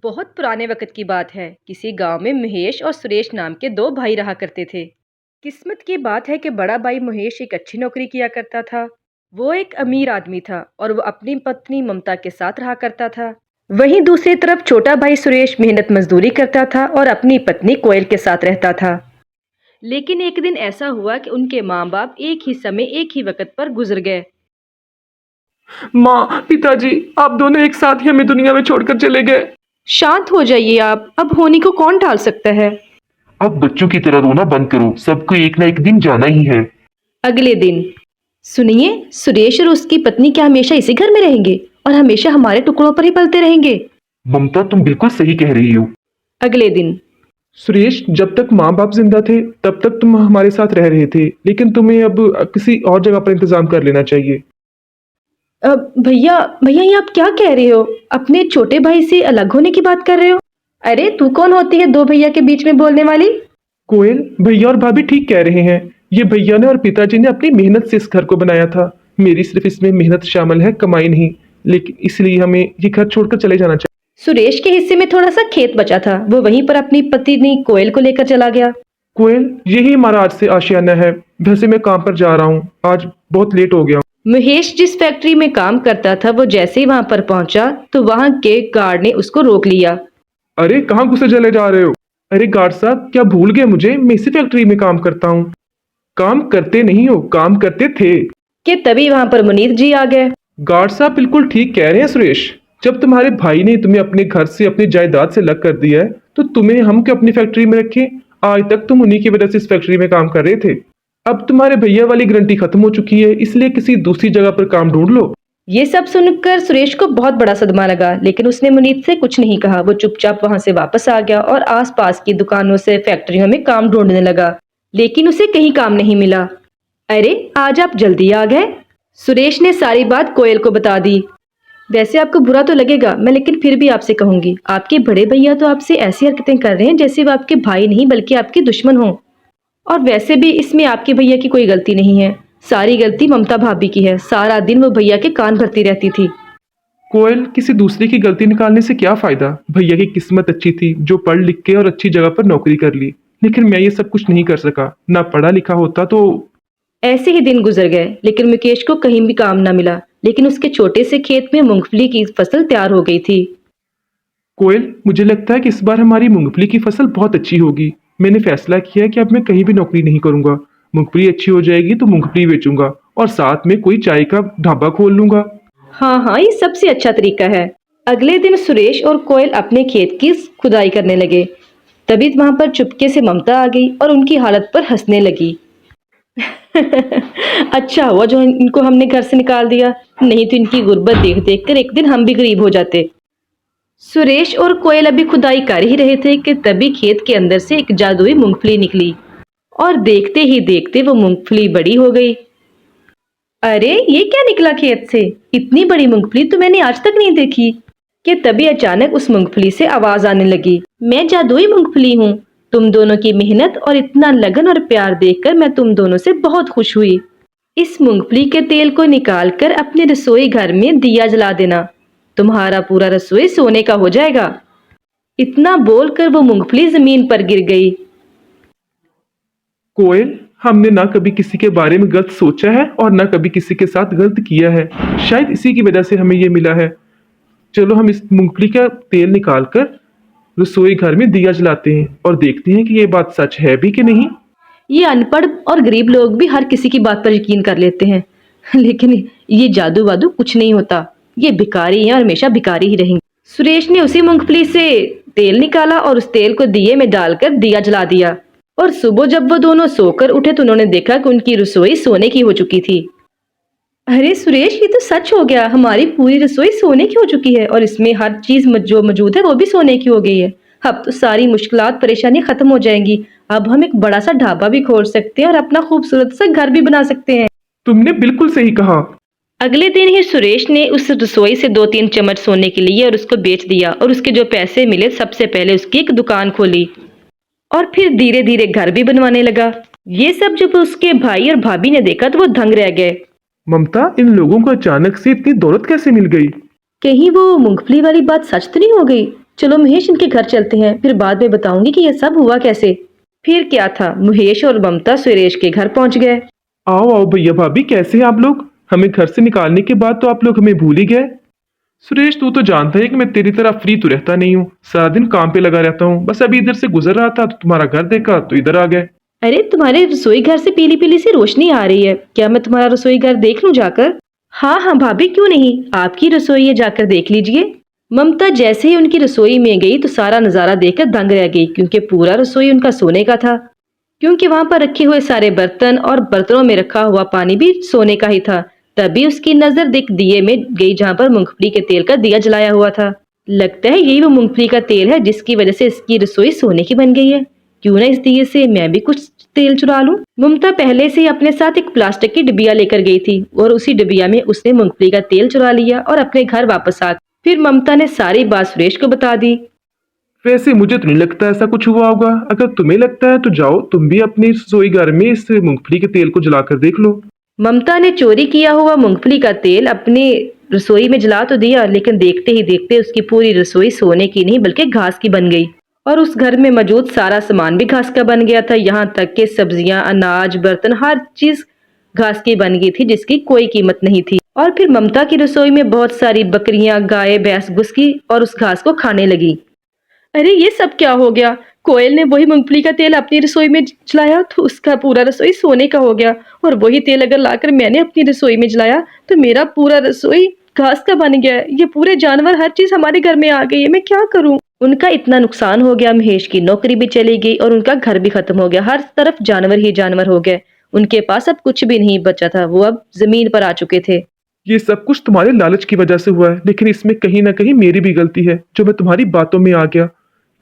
बहुत पुराने वक्त की बात है। किसी गांव में महेश और सुरेश नाम के दो भाई रहा करते थे। किस्मत की बात है कि बड़ा भाई महेश एक अच्छी नौकरी किया करता था। वो एक अमीर आदमी था और वो अपनी पत्नी ममता के साथ रहा करता था। वहीं दूसरी तरफ छोटा भाई सुरेश मेहनत मजदूरी करता था और अपनी पत्नी कोयल के साथ रहता था। लेकिन एक दिन ऐसा हुआ कि उनके माँ बाप एक ही समय एक ही वक्त पर गुजर गए। माँ, पिताजी, आप दोनों एक साथ ही हमें दुनिया में छोड़कर चले गए। शांत हो जाइए आप, अब होने को कौन टाल सकता है। अब बच्चों की तरह रोना बंद करो, सबको एक ना एक दिन जाना ही है। अगले दिन। सुनिए, सुरेश और उसकी पत्नी क्या हमेशा इसी घर में रहेंगे और हमेशा हमारे टुकड़ों पर ही पलते रहेंगे। ममता, तुम बिल्कुल सही कह रही हो। अगले दिन। सुरेश, जब तक माँ बाप जिंदा थे तब तक तुम हमारे साथ रह रहे थे, लेकिन तुम्हें अब किसी और जगह पर इंतजाम कर लेना चाहिए। भैया भैया, ये आप क्या कह रहे हो? अपने छोटे भाई से अलग होने की बात कर रहे हो? अरे तू कौन होती है दो भैया के बीच में बोलने वाली? कोयल, भैया और भाभी ठीक कह रहे हैं। ये भैया ने और पिताजी ने अपनी मेहनत से इस घर को बनाया था। मेरी सिर्फ इसमें मेहनत शामिल है, कमाई नहीं। लेकिन इसलिए हमें ये घर छोड़कर चले जाना चाहिए। सुरेश के हिस्से में थोड़ा सा खेत बचा था, वो वहीं पर अपनी पत्नी कोयल को लेकर चला गया। कोयल, यही हमारा आज से आशियाना है। वैसे मैं काम पर जा रहा हूँ, आज बहुत लेट हो गया हूँ। महेश जिस फैक्ट्री में काम करता था, वो जैसे ही वहां पर पहुंचा तो वहां के गार्ड ने उसको रोक लिया। अरे कहाँ घुसे चले जा रहे हो? अरे गार्ड साहब, क्या भूल गए मुझे? मैं इसी फैक्ट्री में काम करता हूँ। काम करते नहीं हो, काम करते थे। कि तभी वहां पर मुनीर जी आ गए। गार्ड साहब बिल्कुल ठीक कह रहे हैं सुरेश। जब तुम्हारे भाई ने तुम्हें अपने घर से अपनी जायदाद से अलग कर दिया है तो तुम्हें हम क्यों अपनी फैक्ट्री में रखें? आज तक तुम उन्हीं की वजह से इस फैक्ट्री में काम कर रहे थे। अब तुम्हारे भैया वाली गारंटी खत्म हो चुकी है, इसलिए किसी दूसरी जगह पर काम ढूंढ लो। ये सब सुनकर सुरेश को बहुत बड़ा सदमा लगा, लेकिन उसने मुनीत से कुछ नहीं कहा। वो चुपचाप वहां से वापस आ गया और आसपास की दुकानों से फैक्ट्रियों में काम ढूंढने लगा, लेकिन उसे कहीं काम नहीं मिला। अरे आज आप जल्दी आ गए। सुरेश ने सारी बात कोयल को बता दी। वैसे आपको बुरा तो लगेगा मैं, लेकिन फिर भी आपसे कहूंगी, आपके बड़े भैया तो आपसे ऐसी हरकतें कर रहे हैं जैसे वो आपके भाई नहीं बल्कि आपके दुश्मन हों। और वैसे भी इसमें आपके भैया की कोई गलती नहीं है, सारी गलती ममता भाभी की है। सारा दिन वो भैया के कान भरती रहती थी। कोयल, किसी दूसरे की गलती निकालने से क्या फायदा? भैया की किस्मत अच्छी थी जो पढ़ लिख के और अच्छी जगह पर नौकरी कर ली, लेकिन मैं ये सब कुछ नहीं कर सका। ना पढ़ा लिखा होता तो। ऐसे ही दिन गुजर गए, लेकिन मुकेश को कहीं भी काम न मिला। लेकिन उसके छोटे से खेत में मूंगफली की फसल तैयार हो गई थी। कोयल, मुझे लगता है कि इस बार हमारी मूंगफली की फसल बहुत अच्छी होगी। मैंने फैसला किया है कि अब मैं कहीं भी नौकरी नहीं करूंगा। मूंगफली अच्छी हो जाएगी तो मूंगफली बेचूंगा और साथ में कोई चाय का ढाबा खोल लूंगा। हाँ हाँ, ये सबसे अच्छा तरीका है। अगले दिन सुरेश और कोयल अपने खेत की खुदाई करने लगे। तभी वहां पर चुपके से ममता आ गई और उनकी हालत पर हंसने लगी। अच्छा हुआ जो इनको हमने घर से निकाल दिया, नहीं तो इनकी गुर्बत देख देख कर एक दिन हम भी गरीब हो जाते। सुरेश और कोयल अभी खुदाई कर ही रहे थे कि तभी खेत के अंदर से एक जादुई मूंगफली निकली और देखते ही देखते वो मूंगफली बड़ी हो गई। अरे ये क्या निकला खेत से? इतनी बड़ी मूंगफली तो मैंने आज तक नहीं देखी। कि तभी अचानक उस मूंगफली से आवाज आने लगी, मैं जादुई मूंगफली हूँ। तुम दोनों की मेहनत और इतना लगन और प्यार देखकर मैं तुम दोनों से बहुत खुश हुई। इस मूंगफली के तेल को निकालकर अपने रसोई घर में दिया जला देना, तुम्हारा पूरा रसोई सोने का हो जाएगा। इतना बोलकर वो मूंगफली जमीन पर गिर गई। कोयल, हमने ना कभी किसी के बारे में गलत सोचा है और ना कभी किसी के साथ गलत किया है। शायद इसी की वजह से हमें ये मिला है। चलो हम इस मूंगफली का तेल निकालकर रसोई घर में दिया जलाते हैं और देखते हैं कि ये बात सच है भी कि नहीं। ये अनपढ़ और गरीब लोग भी हर किसी की बात पर यकीन कर लेते हैं, लेकिन ये जादू वादू कुछ नहीं होता। ये भिखारी हैं और हमेशा भिखारी ही रहेंगे। सुरेश ने उसी मूंगफली से तेल निकाला और उस तेल को दिए में डालकर दिया जला दिया। और सुबह जब वो दोनों सोकर उठे तो उन्होंने देखा कि उनकी रसोई सोने की हो चुकी थी। अरे सुरेश, ये तो सच हो गया, हमारी पूरी रसोई सोने की हो चुकी है और इसमें हर चीज जो मौजूद है वो भी सोने की हो गई है। अब तो सारी मुश्किलात परेशानी खत्म हो जाएंगी। अब हम एक बड़ा सा ढाबा भी खोल सकते हैं और अपना खूबसूरत सा घर भी बना सकते हैं। तुमने बिल्कुल सही कहा। अगले दिन ही सुरेश ने उस रसोई से 2-3 चम्मच सोने के लिए और उसको बेच दिया और उसके जो पैसे मिले सबसे पहले उसकी एक दुकान खोली और फिर धीरे धीरे घर भी बनवाने लगा। ये सब जब उसके भाई और भाभी ने देखा तो वो दंग रह गए। ममता, इन लोगों को अचानक से इतनी दौलत कैसे मिल गई? कहीं वो मूंगफली वाली बात सच तो नहीं हो गई? चलो महेश, इनके घर चलते हैं, फिर बाद में बताऊंगी कि यह सब हुआ कैसे। फिर क्या था, महेश और ममता सुरेश के घर पहुंच गए। आओ आओ भैया भाभी, कैसे हैं आप लोग? हमें घर से निकालने के बाद तो आप लोग हमें भूल ही गए। सुरेश, तू तो जानता है कि मैं तेरी तरह फ्री तो रहता नहीं हूँ, सारा दिन काम पे लगा रहता हूँ। बस अभी इधर से गुजर रहा था तो तुम्हारा घर देखा तो इधर आ गए। अरे, तुम्हारे रसोई घर से पीली पीली सी रोशनी आ रही है, क्या मैं तुम्हारा रसोई घर देख लूं जाकर? हाँ हाँ भाभी, क्यों नहीं, आपकी रसोई है, जाकर देख लीजिए। ममता जैसे ही उनकी रसोई में गई तो सारा नजारा देखकर दंग रह गई, क्योंकि पूरा रसोई उनका सोने का था। क्योंकि वहां पर रखे हुए सारे बर्तन और बर्तनों में रखा हुआ पानी भी सोने का ही था। तभी उसकी नजर दिख दिए में गई, जहां पर मूंगफली के तेल का दिया जलाया हुआ था। लगता है यही वो मूंगफली का तेल है जिसकी वजह से इसकी रसोई सोने की बन गई है। क्यों ना इस दिए से मैं भी कुछ तेल चुरा लूं। ममता पहले से ही अपने साथ एक प्लास्टिक की डिबिया लेकर गई थी और उसी डिबिया में उसने मूंगफली का तेल चुरा लिया और अपने घर वापस आ। फिर ममता ने सारी बात सुरेश को बता दी। वैसे मुझे तो नहीं लगता ऐसा कुछ हुआ होगा। अगर तुम्हें लगता है तो जाओ तुम भी अपनी रसोई घर में इस मूंगफली के तेल को जलाकर देख लो। ममता ने चोरी किया हुआ मूंगफली का तेल अपनी रसोई में जला तो दिया, लेकिन देखते ही देखते उसकी पूरी रसोई सोने की नहीं बल्कि घास की बन गई। और उस घर में मौजूद सारा सामान भी घास का बन गया था। यहाँ तक कि सब्जियां, अनाज, बर्तन, हर चीज घास की बन गई थी जिसकी कोई कीमत नहीं थी। और फिर ममता की रसोई में बहुत सारी बकरियां, गाय, भैंस घुस गई और उस घास को खाने लगी। अरे, ये सब क्या हो गया? कोयल ने वही मूंगफली का तेल अपनी रसोई में जलाया तो उसका पूरा रसोई सोने का हो गया, और वही तेल अगर लाकर मैंने अपनी रसोई में जलाया तो मेरा पूरा रसोई घास का बन गया है। ये पूरे जानवर, हर चीज हमारे घर में आ गई है, मैं क्या करूं? उनका इतना नुकसान हो गया, महेश की नौकरी भी चली गई और उनका घर भी खत्म हो गया। हर तरफ जानवर ही जानवर हो गए। उनके पास अब कुछ भी नहीं बचा था, वो अब जमीन पर आ चुके थे। ये सब कुछ तुम्हारे लालच की वजह से हुआ है, लेकिन इसमें कहीं ना कहीं मेरी भी गलती है जो मैं तुम्हारी बातों में आ गया।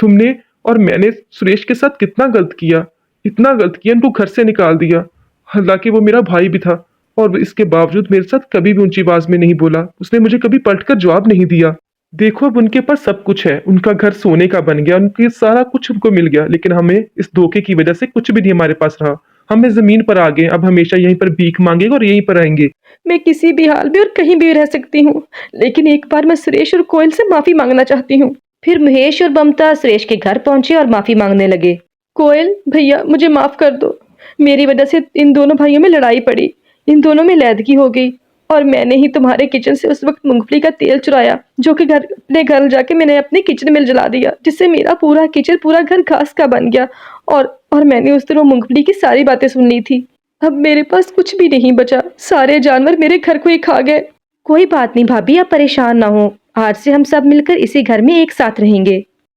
तुमने और मैंने सुरेश के साथ कितना गलत किया, इतना गलत किया, इनको घर से निकाल दिया। हालांकि वो मेरा भाई भी था और इसके बावजूद मेरे साथ कभी भी ऊंची आवाज में नहीं बोला। उसने मुझे कभी पलटकर जवाब नहीं दिया। देखो अब उनके पास सब कुछ है, उनका घर सोने का बन गया, उनके सारा कुछ उनको मिल गया, लेकिन हमें इस धोखे की वजह से कुछ भी नहीं हमारे पास रहा। हमें जमीन पर आ गए, अब हमेशा यहीं पर भीख मांगेंगे और यहीं पर रहेंगे। मैं किसी भी हाल में और कहीं भी रह सकती हूँ, लेकिन एक बार मैं सुरेश और कोयल से माफी मांगना चाहती हूँ। फिर महेश और ममता सुरेश के घर पहुंचे और माफी मांगने लगे। कोयल भैया, मुझे माफ कर दो, मेरी वजह से इन दोनों भाइयों में लड़ाई पड़ी, इन दोनों में लैदगी हो गई, और मैंने ही तुम्हारे किचन से उस वक्त मूंगफली का तेल चुराया, जो कि अपने घर जाके मैंने अपने किचन में जला दिया, जिससे मेरा पूरा किचन, पूरा घर घास का बन गया। और मैंने उस दिन वो मूंगफली की सारी बातें सुन ली थी। अब मेरे पास कुछ भी नहीं बचा, सारे जानवर मेरे घर को ही खा गए। कोई बात नहीं भाभी, आप परेशान ना हो, आज से हम सब मिलकर इसी घर में एक साथ रहेंगे।